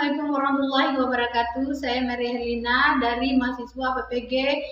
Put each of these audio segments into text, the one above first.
Assalamualaikum warahmatullahi wabarakatuh. Saya Mary Herlina dari mahasiswa PPG.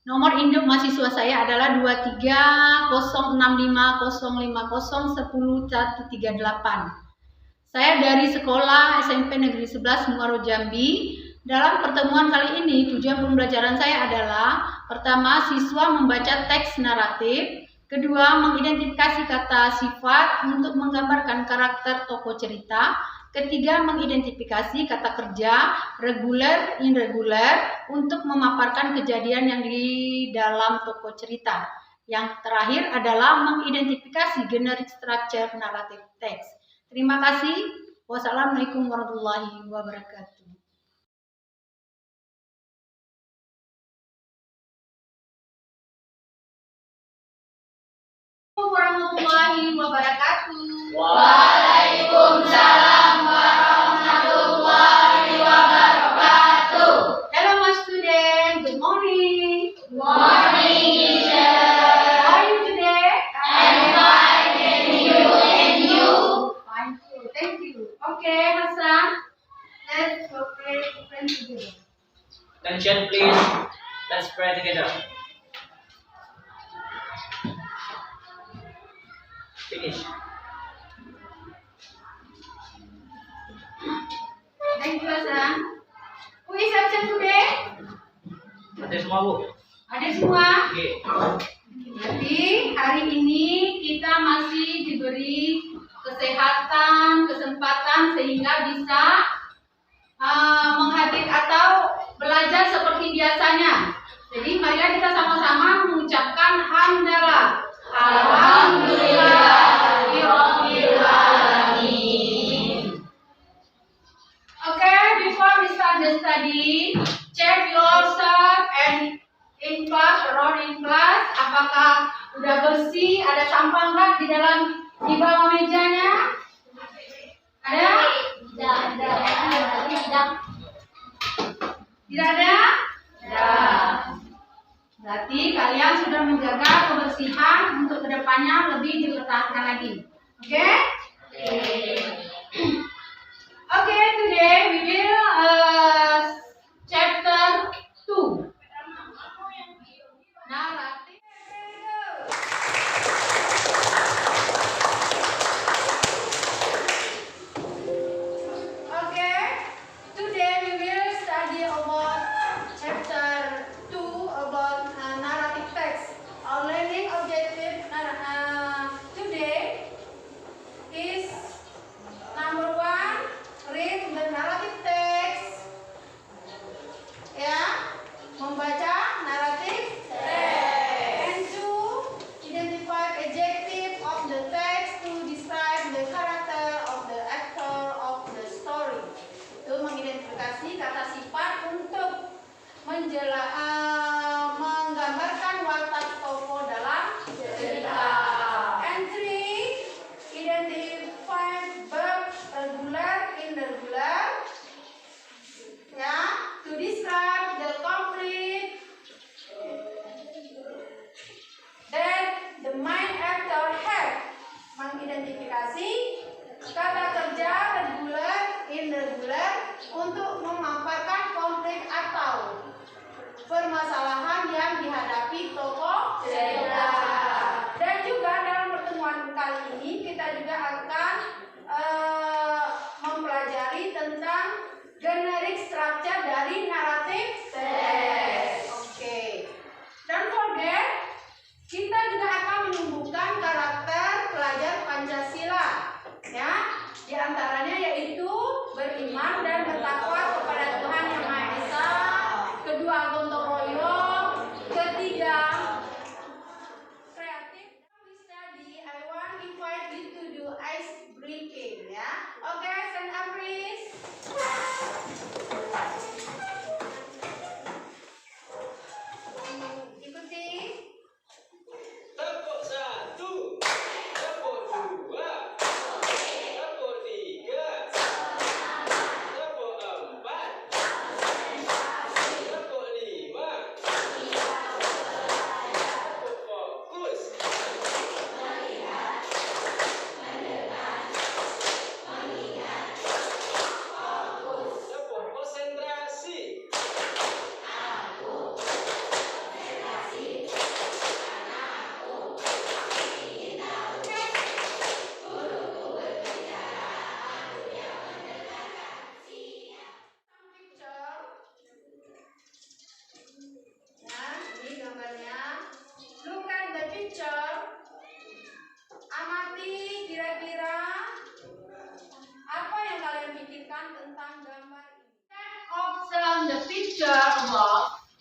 Nomor induk mahasiswa saya adalah 2306505010138. Saya dari sekolah SMP Negeri 11 Muaro Jambi. Dalam pertemuan kali ini, tujuan pembelajaran saya adalah pertama, siswa membaca teks naratif. Kedua, mengidentifikasi kata sifat untuk menggambarkan karakter tokoh cerita. Ketiga, mengidentifikasi kata kerja, reguler, irregular, untuk memaparkan kejadian yang di dalam tokoh cerita. Yang terakhir adalah mengidentifikasi generic structure naratif teks. Terima kasih. Wassalamualaikum warahmatullahi wabarakatuh. Warahmatullahi wabarakatuh. Waalaikumsalam warahmatullahi wabarakatuh. Hello my student, good morning. Good morning, teacher. How are you today? I'm fine, and you? Fine too, thank you. Okay, Hasan, let's go pray together. Attention please. Let's pray together. Finish. Thank you, Hasan. Who is absent today? Ada semua Bu? Ada semua? Oke. Jadi hari ini kita masih diberi kesempatan sehingga bisa menghadir atau belajar seperti biasanya. Jadi marilah kita sama-sama mengucapkan hamdalah. Alhamdulillahirabbil alamin. Okay, before we start the study, check yourself and in class, around in class, apakah udah bersih, ada sampah nggak di bawah mejanya? Ada? Tidak ada? Berarti kalian sudah menjaga kebersihan untuk kedepannya lebih dipertahankan lagi. Oke? Okay, today we will chapter 2. Narrative. Okay, today we will study about chapter 2 about narrative text. Our learning objective today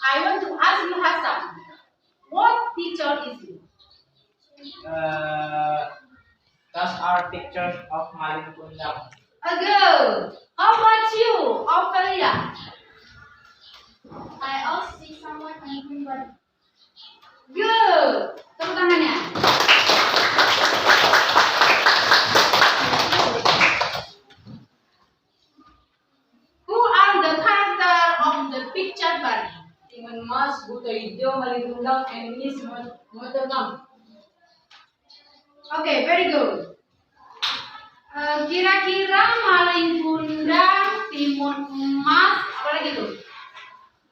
I want to ask you, Hasan, what teacher is you? Those are pictures of Malin Kundang. Good. How about you, Ophelia? I also see someone making one. Good. Tepuk tangannya. Who are the character of the picture Bali? Dengan Mas, Buta Hijau, Malingundang, and Miss Moternam. Okay, very good. Kira-kira Maling Kundang, Timun Emas, apa lagi tuh?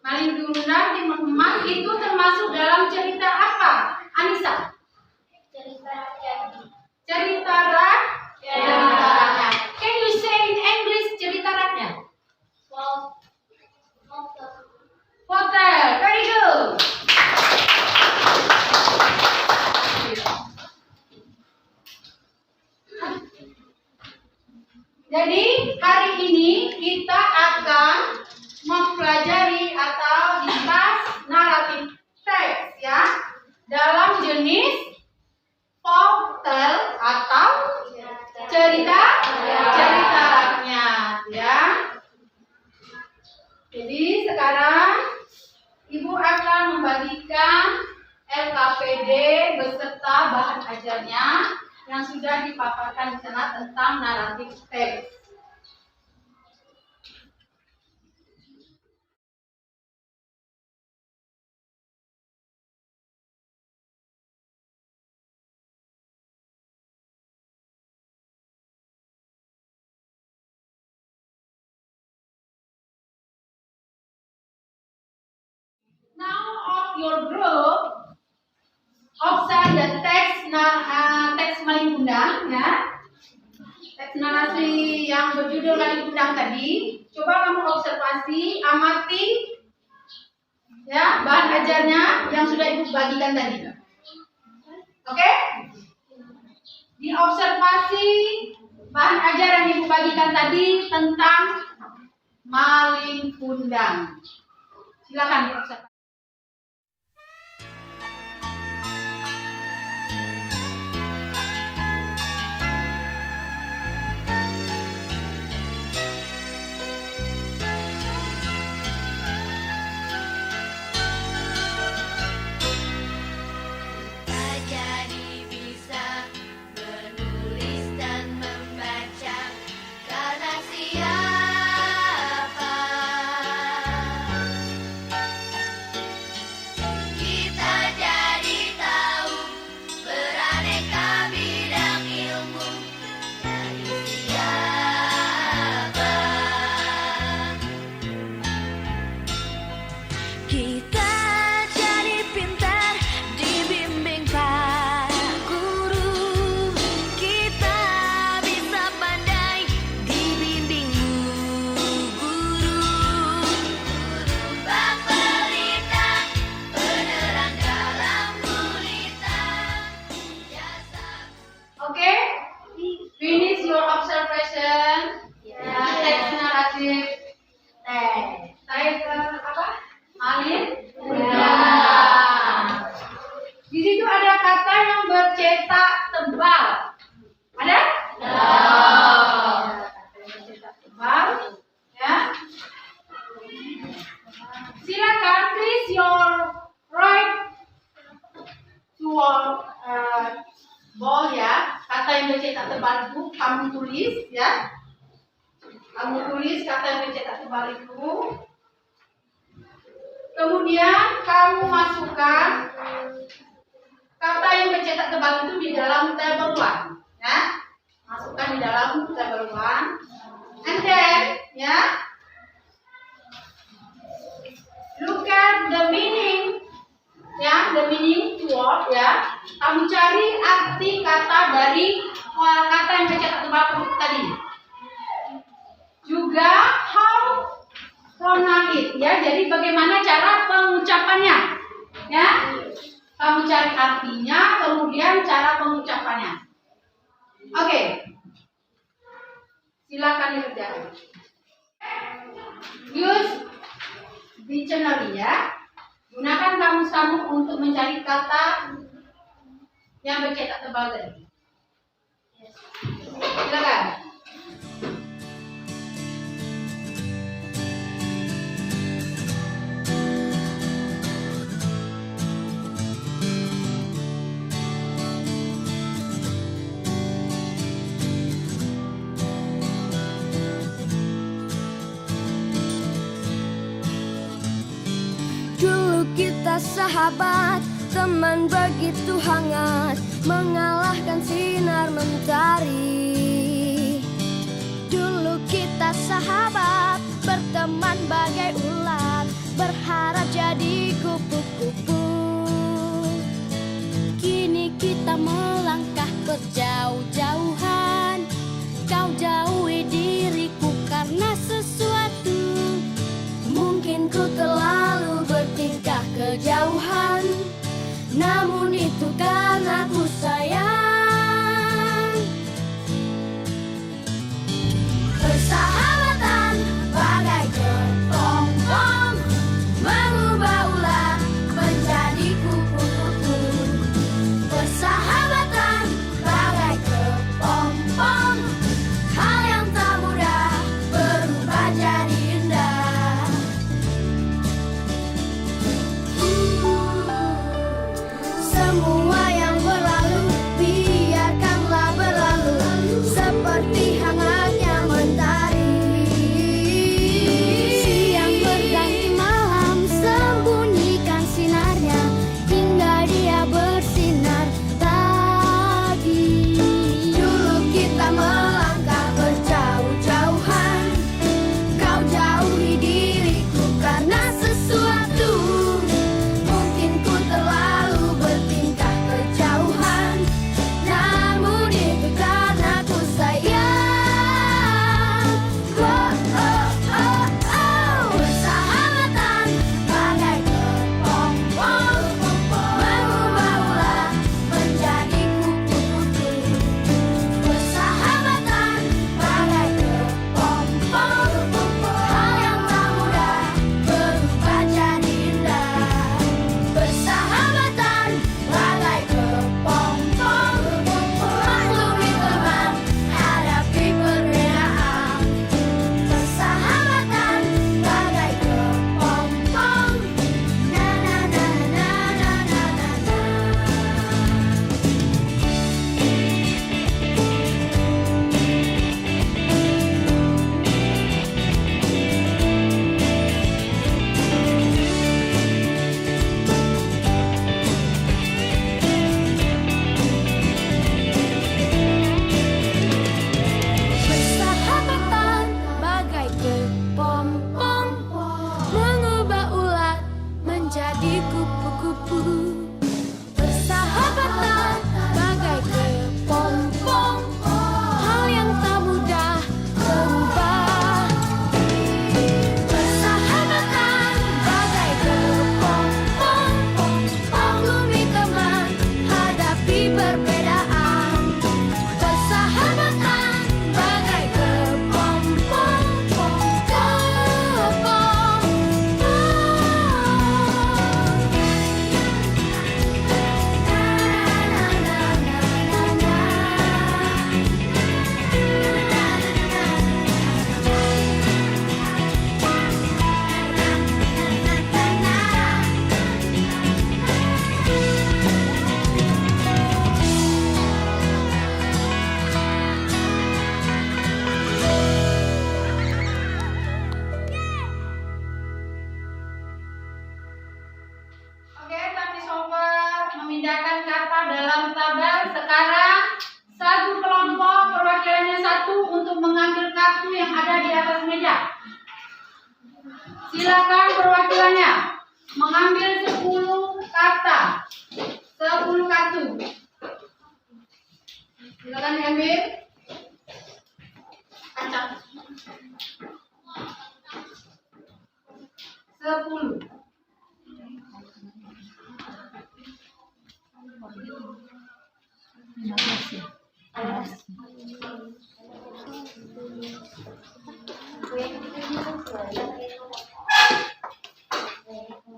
Maling Kundang, Timun Emas itu termasuk dalam cerita apa? Anissa? Cerita rakyat. Cerita rakyat. Can you say in English cerita rakyat? Hotel. Very good. Jadi hari ini kita akan mempelajari atau dibahas naratif teks ya dalam jenis folktale atau cerita rakyat ya. Jadi sekarang Ibu akan membagikan LKPD beserta bahan ajarnya yang sudah dipaparkan di sana tentang naratif teks. Now of your group observe the text Malin Kundang ya. Teks narasi yang berjudul Malin Kundang tadi. Coba kamu observasi, amati ya bahan ajarnya yang sudah Ibu bagikan tadi. Oke? Diobservasi bahan ajar yang Ibu bagikan tadi tentang Malin Kundang. Silakan diobservasi. Finish your observation. Teks naratif. Title apa? Malin Kundang. Di situ ada kata yang bercetak tebal. Ada? Kata yang bercetak tebal. Ya. Silakan please your right your ball ya. Kata yang bercetak tebal itu kamu tulis ya. Kamu tulis kata yang bercetak tebal itu. Kemudian kamu masukkan kata yang bercetak tebal itu di dalam table 1 ya. Masukkan di dalam table 1. And then ya. Look at the meaning ya, the meaning word ya. Kamu cari arti kata dari kata yang bercetak tebal tadi. Juga how pronoun it ya. Jadi bagaimana cara pengucapannya ya. Kamu cari artinya, kemudian cara pengucapannya. Oke. Silakan dikerjakan. Use dictionary ya. Gunakan kamus kamu untuk mencari kata yang bercetak tebal tadi. Silakan. Dulu kita sahabat, teman begitu hangat, mengalahkan sinar mentari. Dulu kita sahabat, berteman bagai ulat, berharap jadi kupu-kupu. Kini kita melangkah berjauh-jauhan, kau jauhi diriku karena sesuatu. Mungkin ku terlalu bertingkah kejauhan, namun itu karena ku sayang. Persahabatan bagai kepompong, mengubah ulat menjadi kupu-kupu. Persahabatan bagai kepompong, hal yang tak mudah berubah jadi indah. Semua yang berlalu, biarkanlah berlalu, seperti hangatnya mentari. Siang berganti malam, sembunyikan sinarnya, hingga dia bersinar lagi. Dulu kita melangkah berjauh-jauhan, kau jauhi diriku karena sesuatu. Mungkin ku terlalu bertingkah kejauhan, namun itu karena ku sayang. Oh, oh, oh, oh. Persahabatan bagai kepompong, mengubah ulat menjadi kupu-kupu. Persahabatan bagai kepompong, hal yang tak mudah berubah jadi indah. Persahabatan bagai kepompong, maklumi teman, hadapi perbedaan. Persahabatan bagai kepompong, na na na na na na na na. Persahabatan bagai kepompong, mengubah ulat menjadi kupu-kupu. Persahabatan bagai kepompong, hal yang tak mudah berubah. Persahabatan bagai kepompong, maklumi teman, hadapi perbedaan. Persahabatan bagai kepompong, Oke, kami coba memindahkan kata dalam tabel. Sekarang satu kelompok perwakilannya satu untuk mengambil kartu yang ada di atas meja. Silakan perwakilannya mengambil 10 kata, 10 kartu. Silakan diambil. Acak. 10.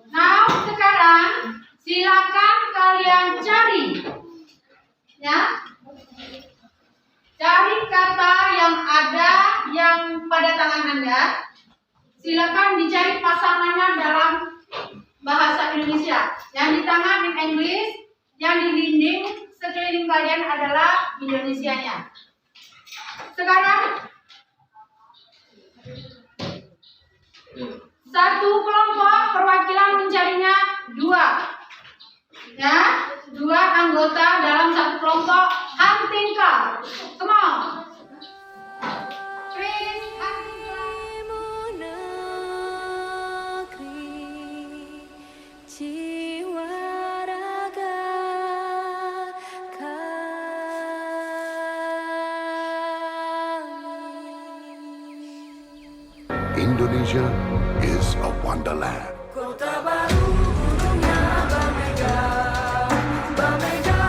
Now, sekarang pada tangan Anda. Silakan dicari pasangannya dalam bahasa Indonesia. Yang di tangan in English, yang di dinding sekeliling kalian adalah Indonesianya. Sekarang satu kelompok perwakilan mencarinya dua. Ya, dua anggota dalam satu kelompok hunting club. Come on. Please, hunting club. Negeri jiwa raga kami. Indonesia is a wonderland. Kota baru ujungnya Bamega, Bamega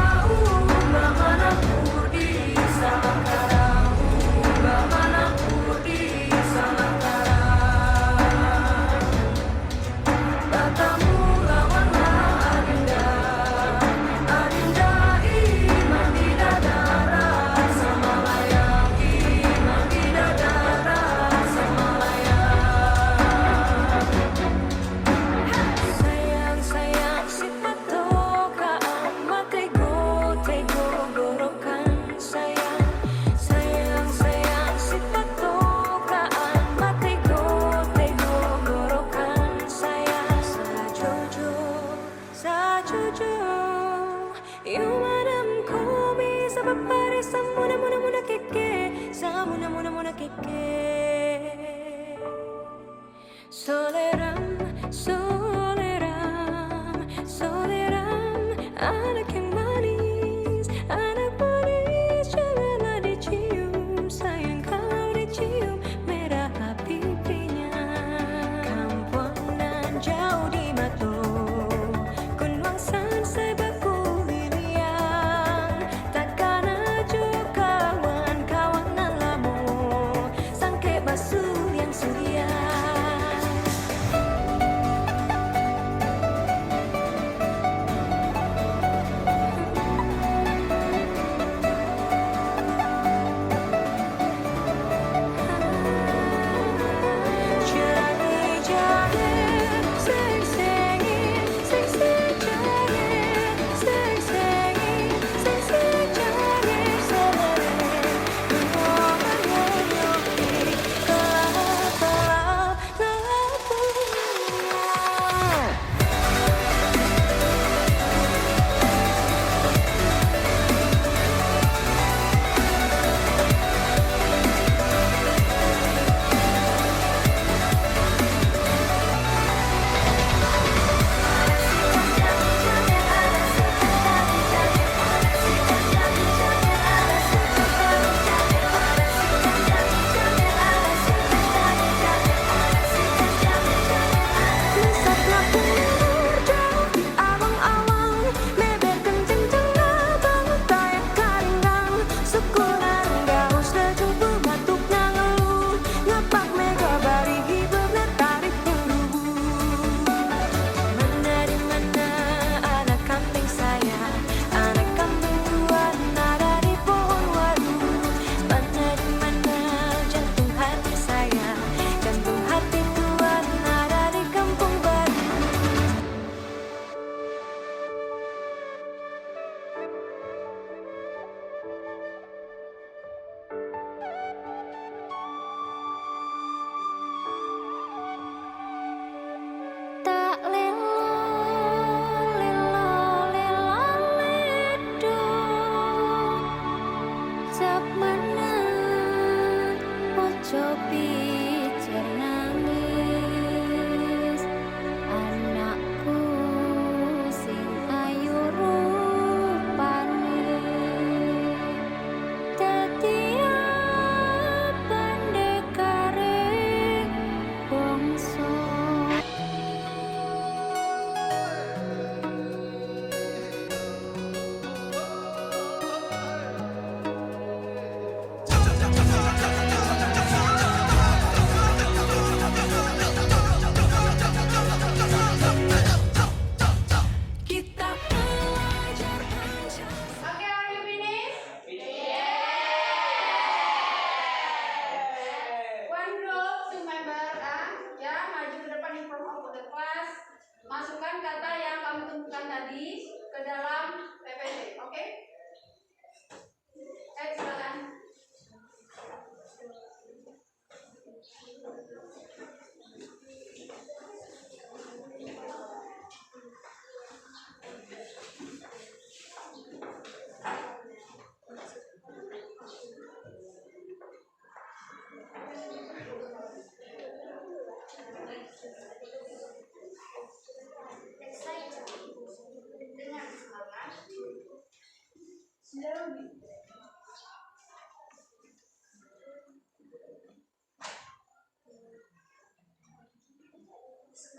Bamanaku di Salakara, Bamanaku di Salakara. Katamu lawanlah Adinda, Adinda iman di dadara sama layak, iman di dadara sama layak. Sayang sayang si patoka makai go tego gorokan sayang sayang sayang si patoka makai go tego gorokan sayang sajojo yumadam komi sabapare samuna muna muna keke samuna muna muna keke. Soleram, soleram, soleram, anak yang manis, janganlah dicium, sayang kalau dicium merah pipinya. Kampung nan jauh di Mato, Kunwangsan sebaku liliang, takkan ajo kawan-kawan nan lamo, sangke basuh yang suria.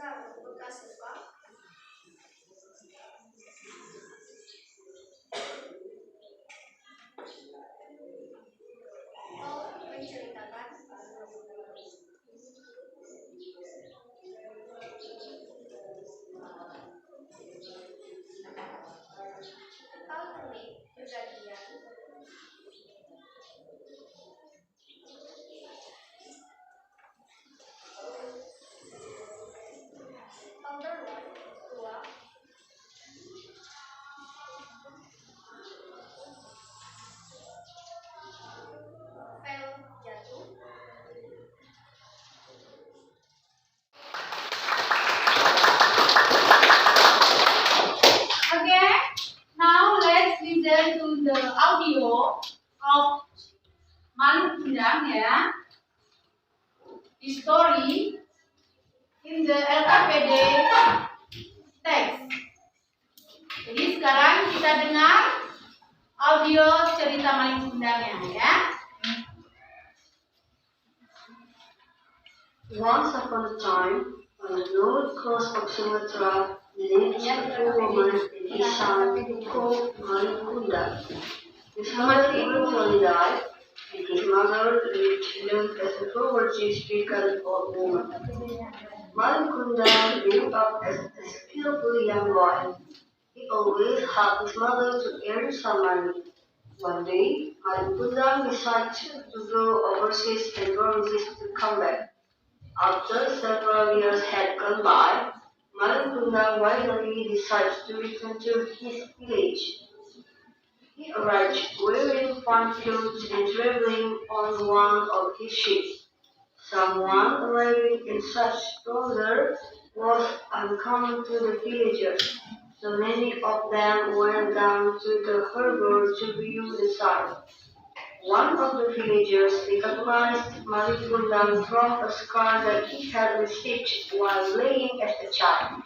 Senang bekas suka. Kau menceritakan kau terbit bergantian. Elder one, tua. Fail, jatuh. Okay, now let's listen to the audio of Malin Kundang ya. The story in the LKPD text. Jadi sekarang kita dengar audio cerita Malin Kundangnya ya. Once upon a time, on the north coast of Sumatra, lived a poor woman and his son called Malin Kundang. His mother eventually died, and his mother lived alone as a poverty-stricken old woman. Malin Kundang grew up as a skillful young boy. He always helped his mother to earn some money. One day, Malin Kundang decided to go overseas and promises to come back. After several years had gone by, Malin Kundang finally decides to return to his village. He arrived wearing fine clothes and traveling on one of his ships. Someone arriving in such splendor was uncommon to the villagers, so many of them went down to the harbor to view the sight. One of the villagers recognized Malin Kundang from a scar that he had received while playing as a child.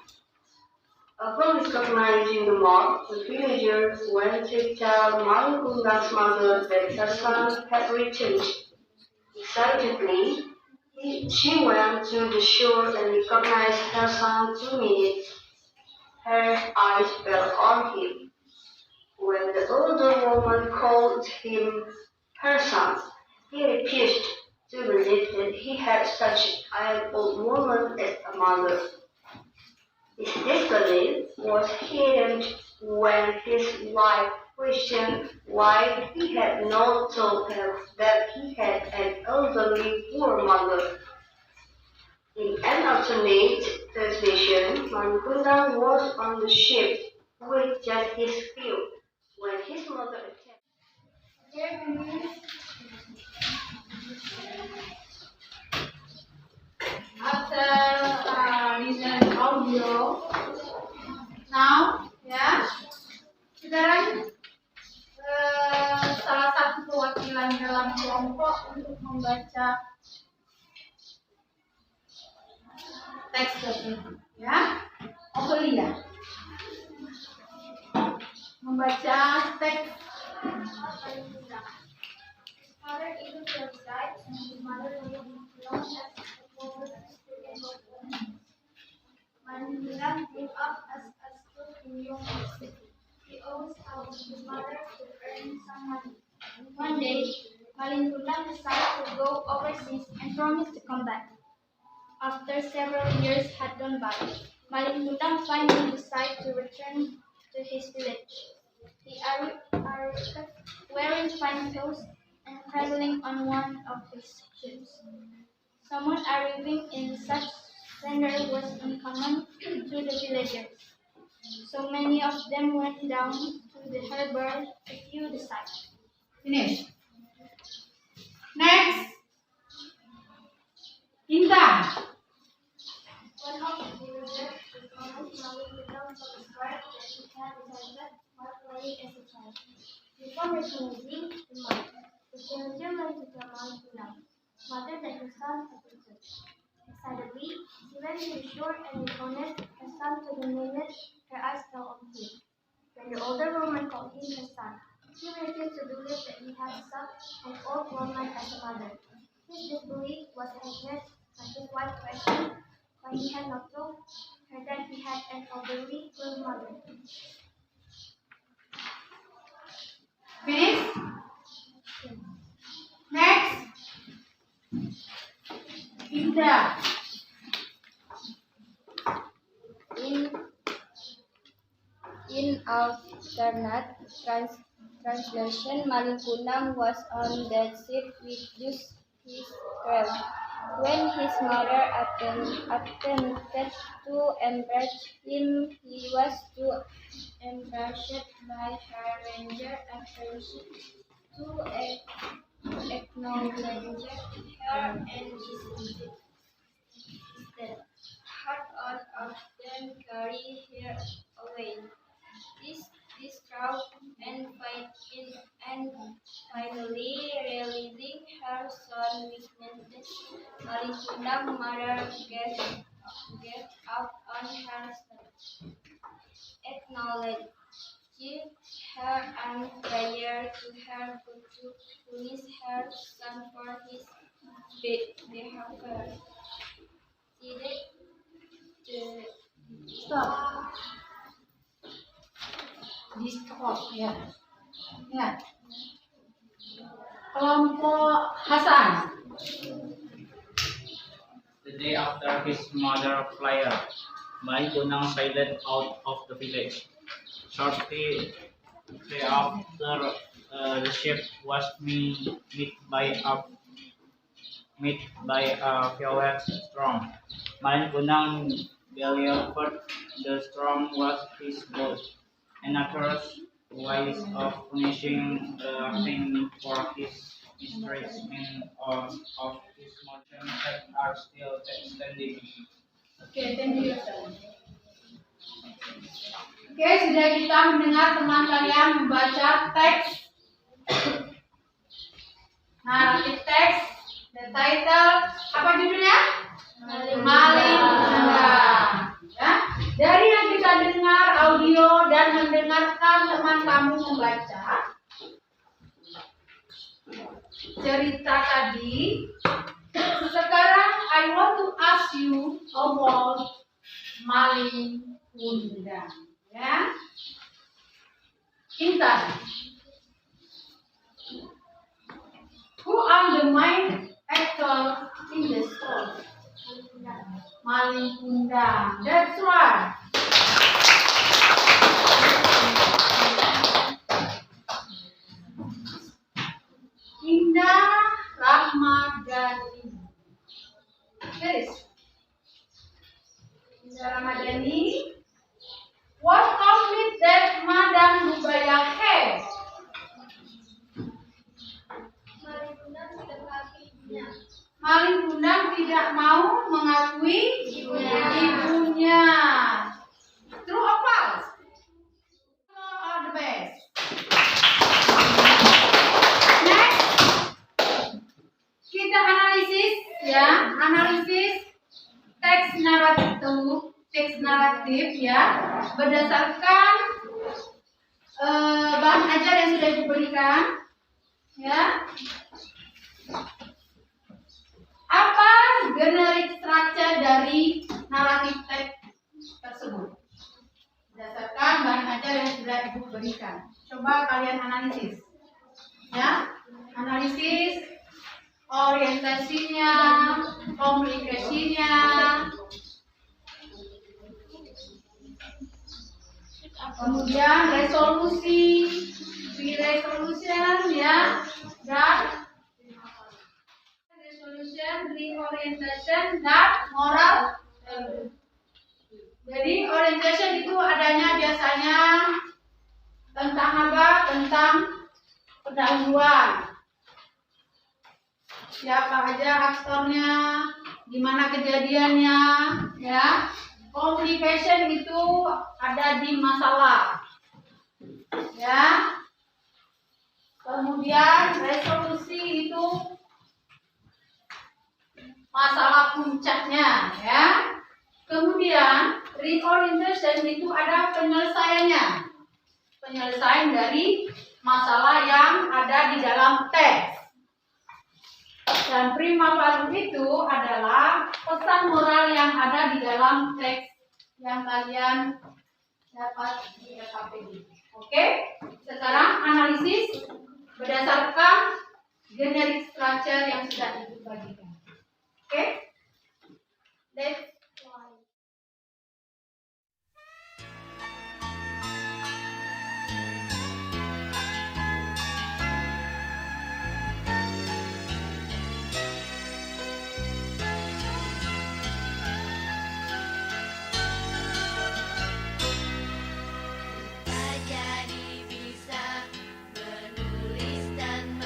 Upon recognizing the mark, the villagers went to tell Malin Kundang's mother that her son had returned. Excitedly, she went to the shore and recognized her son 2 minutes. Her eyes fell on him. When the older woman called him her son, he refused to believe that he had such an old woman as a mother. His disbelief was hidden when his wife questioned why he had not told her that he had an elderly poor mother. In an alternate translation, Malin Kundang was on the ship with just his crew when his mother attacked. After listening audio, now ya, sekarang salah satu perwakilan dalam kelompok untuk membaca teks tersebut, ya, Ofelia membaca teks. Father eventually died, and his mother lived alone as a poverty-stricken old woman. Malin Kundang grew up as a skillful young person. He always helped his mother to earn some money. One day, Malin Kundang decided to go overseas and promised to come back. After several years had gone by, Malin Kundang finally decided to return to his village. He arrived wearing fine clothes and traveling on one of his ships. Someone arriving in such splendor was uncommon to the villagers, so many of them went down to the harbor to view the sight. Finish. Next, Intan. One of the villagers recognized Malin Kundang from the scar that he had recited while playing as a child. Before recognizing the mark, the villager went to tell Malin Kundang, mother, that her son had returned. Excitedly, she went to the shore and recognized her son to the minute her eyes fell on him. When the older woman called him her son, he refused to believe that he had such an old woman as a mother. His disbelief was enhanced when his wife questioned when he had not told her that he had an elderly grandmother. Finish? Next. Indah. In alternate translation, Malin was on that ship with just his crew. When his mother attempted to embrace him, he was too embarrassed by her ranger appearance to acknowledge her, and instead had all of them carry her away. This crowd and finally realizing her son weakness, Malikundang mother gave up on her son, acknowledged her and prayed to her to punish her son for his behavior. Stop. Di stop ya. Ya. Kelompok Hasan. The day after his mother fled, Malikunang sailed out of the village. Shortly thereafter, the ship was met by a violent storm. Malikunang believed the storm was his boat, and others ways of punishing him for his mistreatment of his motion are still extending. Oke, thank you. Oke, sudah kita mendengar teman kalian membaca teks. Naratif teks, the title, apa judulnya? Malin. Ya, dari yang kita dengar audio dan mendengarkan teman kamu membaca cerita tadi, sekarang I want to ask you about Malin Kundang. Ya, Intan, who are the main actor in the story? Malin Kundang. That's right. Indah, Rahma, dan Ibu. Guys, Indah Ramadhani. What conflict that Madam Nubaya have? Malin Kundang tidak mau mengakui ibunya. True or false? All the best. Next, kita analisis ya, analisis teks naratif ya, berdasarkan bahan ajar yang sudah diberikan ya. Apa generic structure dari naratif teks tersebut? Berdasarkan bahan ajar yang sudah Ibu berikan. Coba kalian analisis. Ya, analisis orientasinya, komunikasinya. Kemudian resolusi, resolution ya, dan reorientation dan moral. Jadi orientation itu adanya biasanya tentang apa? Tentang pendahuluan. Siapa aja aktornya, gimana kejadiannya, ya. Communication itu ada di masalah, ya. Kemudian resolusi itu masalah puncaknya, ya. Kemudian reorientation itu ada penyelesaiannya, penyelesaian dari masalah yang ada di dalam teks. Dan prima facie itu adalah pesan moral yang ada di dalam teks yang kalian dapat di LKPD. Oke, sekarang analisis berdasarkan generic structure yang sudah Ibu bagikan. Oke, let's try. Jadi bisa menulis dan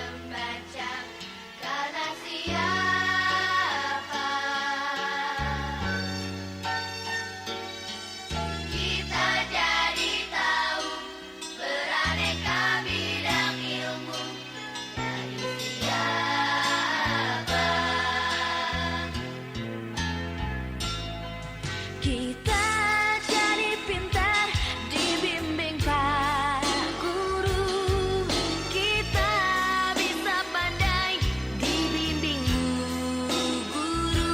membaca karena siapa kita jadi tahu beraneka bidang ilmu dari siapa kita jadi pintar dibimbing Pak Guru, kita bisa pandai dibimbing guru. Guru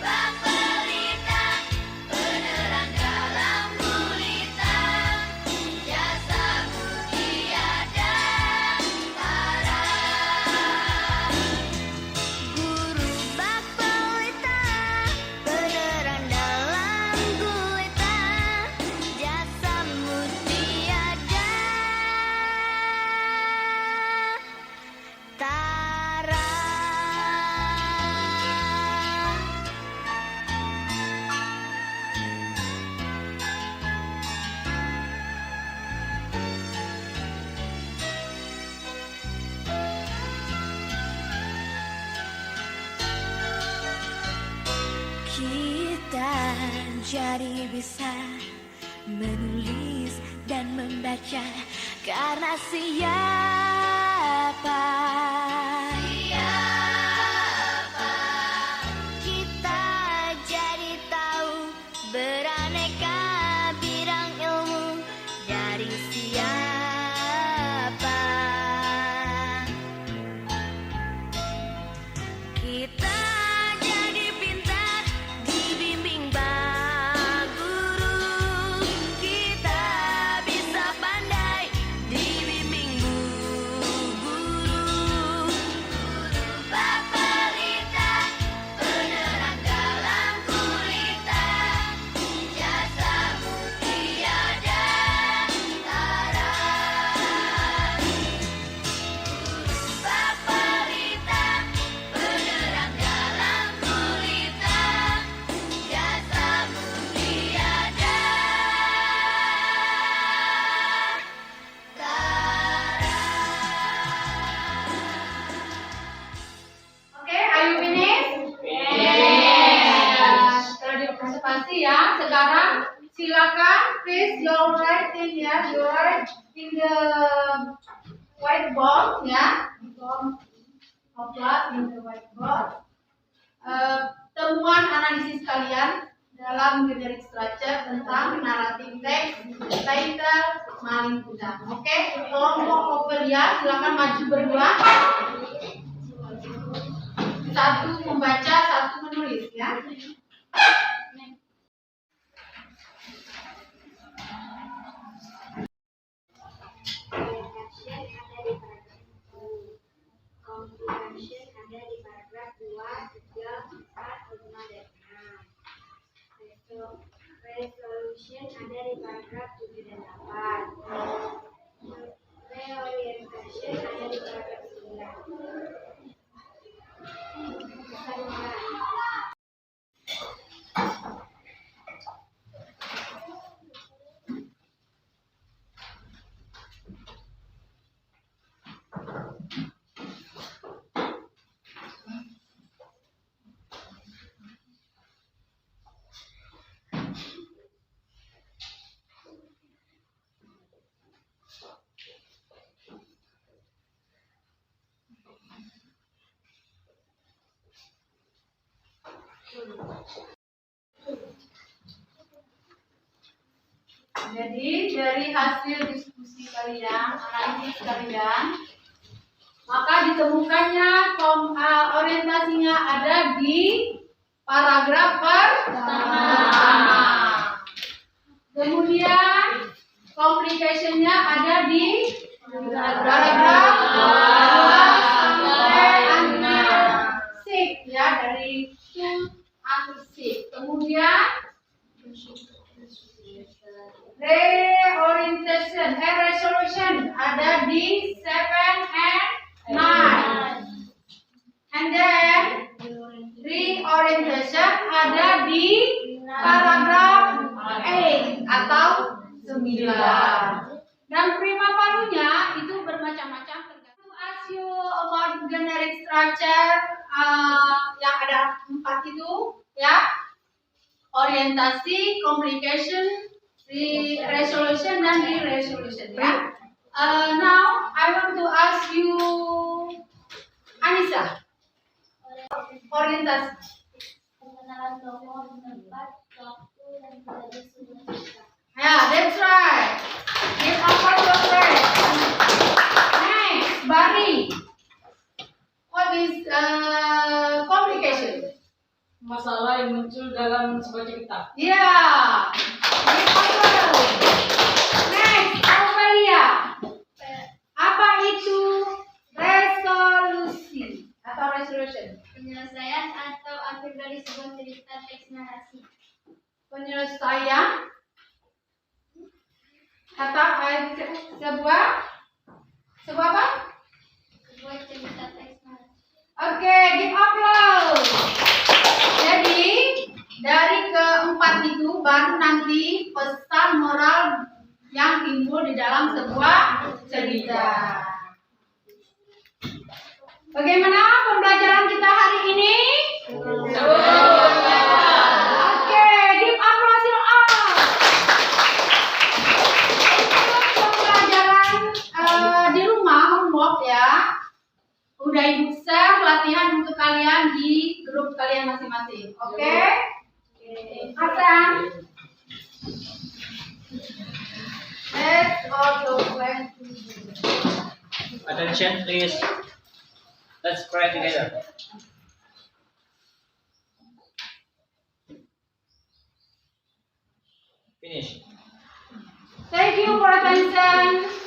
bak pelita, penerang dalam gulita, jasamu tiada tara. Guru bak pelita, penerang dalam gulita, jasamu tiada tara. Kita jadi bisa menulis dan membaca karena siapa? Kita jadi tahu beraneka bidang ilmu dari siapa? Kita jadi pintar dibimbing Pak Guru, kita bisa pandai dibimbing guru. Guru bak pelita, penerang dalam gulita, jasamu tiada tara. Guru bak pelita, penerang dalam gulita, jasamu tiada Oke, are you finished? Yes. Setelah diobservasi ya, sekarang silakan please your writing ya, you write in the whiteboard ya, di form of class in the whiteboard. Temuan analisis kalian dalam generic structure tentang naratif teks, title, maling kuda. Oke, kelompok over ya, silakan maju berdua. Satu membaca, satu menulis ya. Comprehension ada di paragraf 2, 3, 4, 5, dan 6. Resolution ada di paragraf 7 dan 8. Reorientation ada di paragraf 9. Jadi dari hasil diskusi kalian, analisis kalian, maka ditemukannya orientasinya ada di paragraf pertama. Kemudian complication-nya ada di paragraf 2 sampai 6 ya, dari 2 until 6. Kemudian resolution ada di 7 and 9. And then reorientation ada di paragraf 8 atau 9. Dan prima falunya itu bermacam-macam tergantung. To ask you about generic structure yang ada 4 itu ya. Orientasi, complication, resolution dan resolution ya. Now I want to ask you Anissa. Orientasi. Pengenalan tokoh, tempat, waktu, dan tradisi. Yeah, that's right. Give up your friend. Next, Bari. What is complication? Masalah yang muncul dalam sebuah cerita. Yeah. Give up. Next, Aurelia. Apa itu resolusi atau resolution? Penyelesaian atau akhir dari sebuah cerita teks narasi. Penyelesaian atau sebuah apa? Sebuah cerita teks narasi. Oke, give applause. Jadi dari keempat itu baru nanti pesan moral yang timbul di dalam sebuah cerita. Bagaimana pembelajaran kita hari ini? Oke, give applause you all. Pembelajaran di rumah homework ya. Udah ibu share latihan untuk kalian di grup kalian masing-masing. Oke? Hasan. Let's all go back to Attention please. Let's pray together. Finish. Thank you for attention.